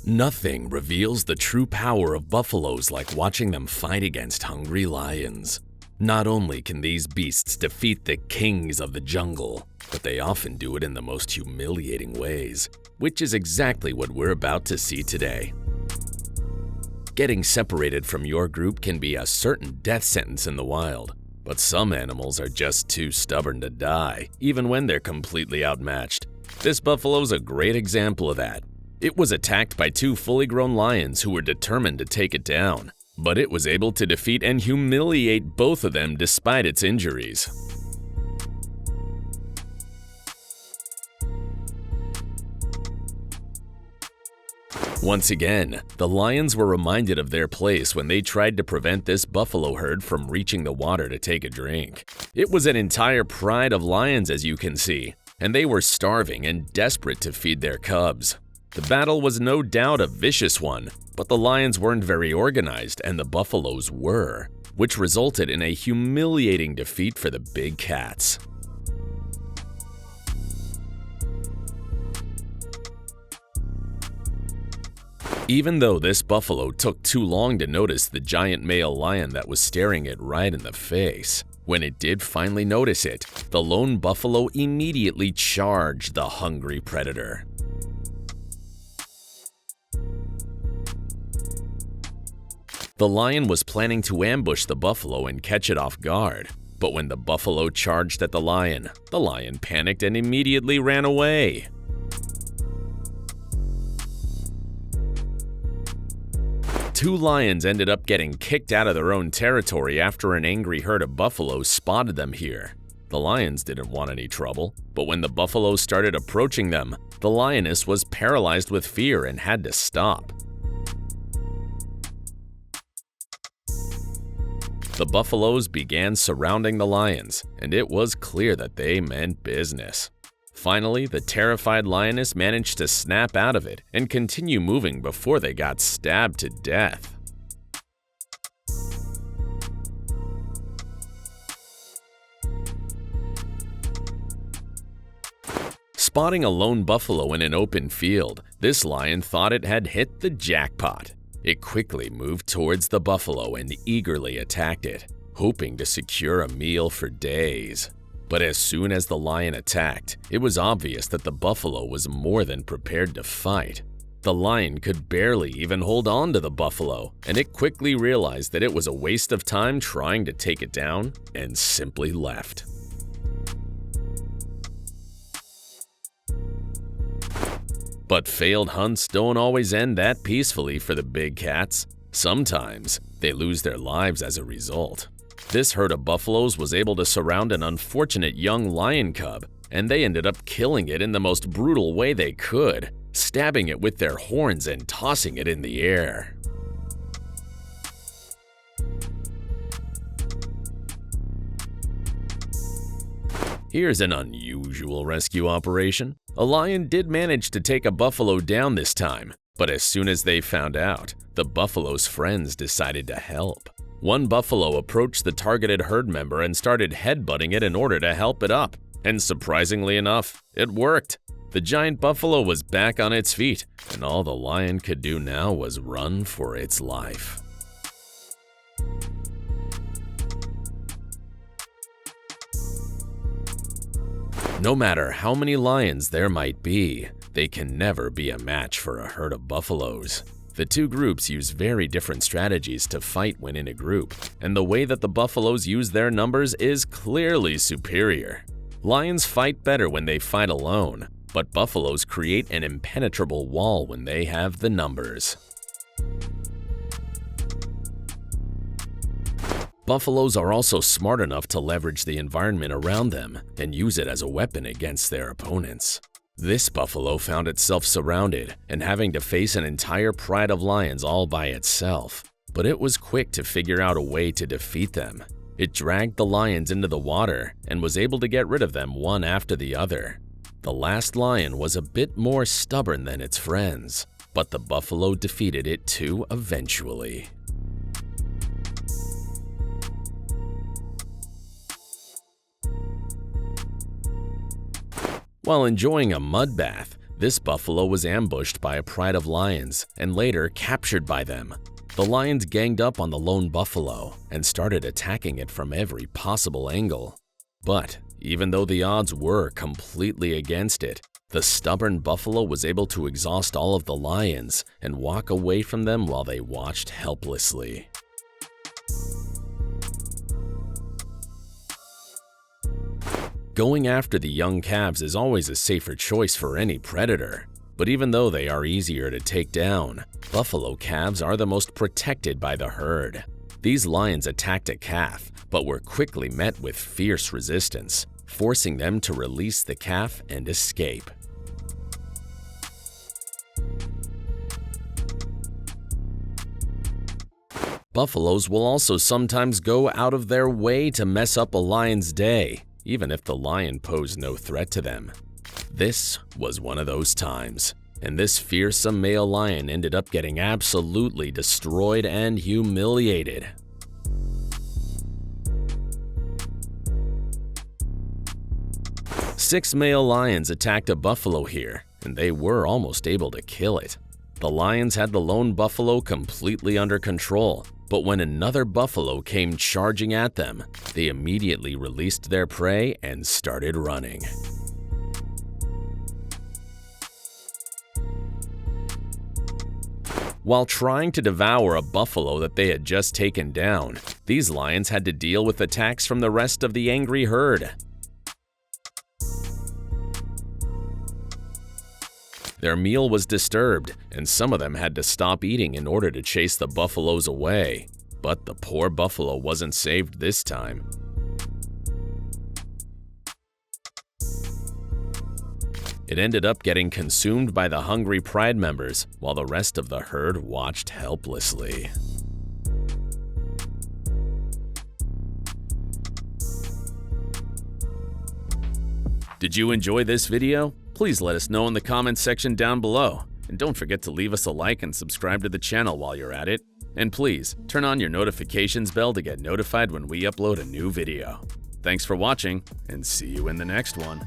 Nothing reveals the true power of buffaloes like watching them fight against hungry lions. Not only can these beasts defeat the kings of the jungle, but they often do it in the most humiliating ways, which is exactly what we're about to see today. Getting separated from your group can be a certain death sentence in the wild, but some animals are just too stubborn to die, even when they're completely outmatched. This buffalo's a great example of that. It was attacked by two fully grown lions who were determined to take it down, but it was able to defeat and humiliate both of them despite its injuries. Once again, the lions were reminded of their place when they tried to prevent this buffalo herd from reaching the water to take a drink. It was an entire pride of lions, as you can see, and they were starving and desperate to feed their cubs. The battle was no doubt a vicious one, but the lions weren't very organized and the buffaloes were, which resulted in a humiliating defeat for the big cats. Even though this buffalo took too long to notice the giant male lion that was staring it right in the face, when it did finally notice it, the lone buffalo immediately charged the hungry predator. The lion was planning to ambush the buffalo and catch it off guard, but when the buffalo charged at the lion panicked and immediately ran away. Two lions ended up getting kicked out of their own territory after an angry herd of buffaloes spotted them here. The lions didn't want any trouble, but when the buffaloes started approaching them, the lioness was paralyzed with fear and had to stop. The buffaloes began surrounding the lions, and it was clear that they meant business. Finally, the terrified lioness managed to snap out of it and continue moving before they got stabbed to death. Spotting a lone buffalo in an open field, this lion thought it had hit the jackpot. It quickly moved towards the buffalo and eagerly attacked it, hoping to secure a meal for days. But as soon as the lion attacked, it was obvious that the buffalo was more than prepared to fight. The lion could barely even hold on to the buffalo, and it quickly realized that it was a waste of time trying to take it down and simply left. But failed hunts don't always end that peacefully for the big cats. Sometimes they lose their lives as a result. This herd of buffaloes was able to surround an unfortunate young lion cub, and they ended up killing it in the most brutal way they could, stabbing it with their horns and tossing it in the air. Here's an unusual rescue operation. A lion did manage to take a buffalo down this time, but as soon as they found out, the buffalo's friends decided to help. One buffalo approached the targeted herd member and started headbutting it in order to help it up. And surprisingly enough, it worked. The giant buffalo was back on its feet, and all the lion could do now was run for its life. No matter how many lions there might be, they can never be a match for a herd of buffaloes. The two groups use very different strategies to fight when in a group, and the way that the buffaloes use their numbers is clearly superior. Lions fight better when they fight alone, but buffaloes create an impenetrable wall when they have the numbers. Buffaloes are also smart enough to leverage the environment around them and use it as a weapon against their opponents. This buffalo found itself surrounded and having to face an entire pride of lions all by itself, but it was quick to figure out a way to defeat them. It dragged the lions into the water and was able to get rid of them one after the other. The last lion was a bit more stubborn than its friends, but the buffalo defeated it too eventually. While enjoying a mud bath, This buffalo was ambushed by a pride of lions and later captured by them. The lions ganged up on the lone buffalo and started attacking it from every possible angle. But even though the odds were completely against it, the stubborn buffalo was able to exhaust all of the lions and walk away from them while they watched helplessly. Going after the young calves is always a safer choice for any predator. But even though they are easier to take down, buffalo calves are the most protected by the herd. These lions attacked a calf, but were quickly met with fierce resistance, forcing them to release the calf and escape. Buffaloes will also sometimes go out of their way to mess up a lion's day, even if the lion posed no threat to them. This was one of those times, and this fearsome male lion ended up getting absolutely destroyed and humiliated. Six male lions attacked a buffalo here, and they were almost able to kill it. The lions had the lone buffalo completely under control, but when another buffalo came charging at them, they immediately released their prey and started running. While trying to devour a buffalo that they had just taken down, these lions had to deal with attacks from the rest of the angry herd. Their meal was disturbed, and some of them had to stop eating in order to chase the buffaloes away. But the poor buffalo wasn't saved this time. It ended up getting consumed by the hungry pride members, while the rest of the herd watched helplessly. Did you enjoy this video? Please let us know in the comments section down below. And don't forget to leave us a like and subscribe to the channel while you're at it. And please, turn on your notifications bell to get notified when we upload a new video. Thanks for watching, and see you in the next one.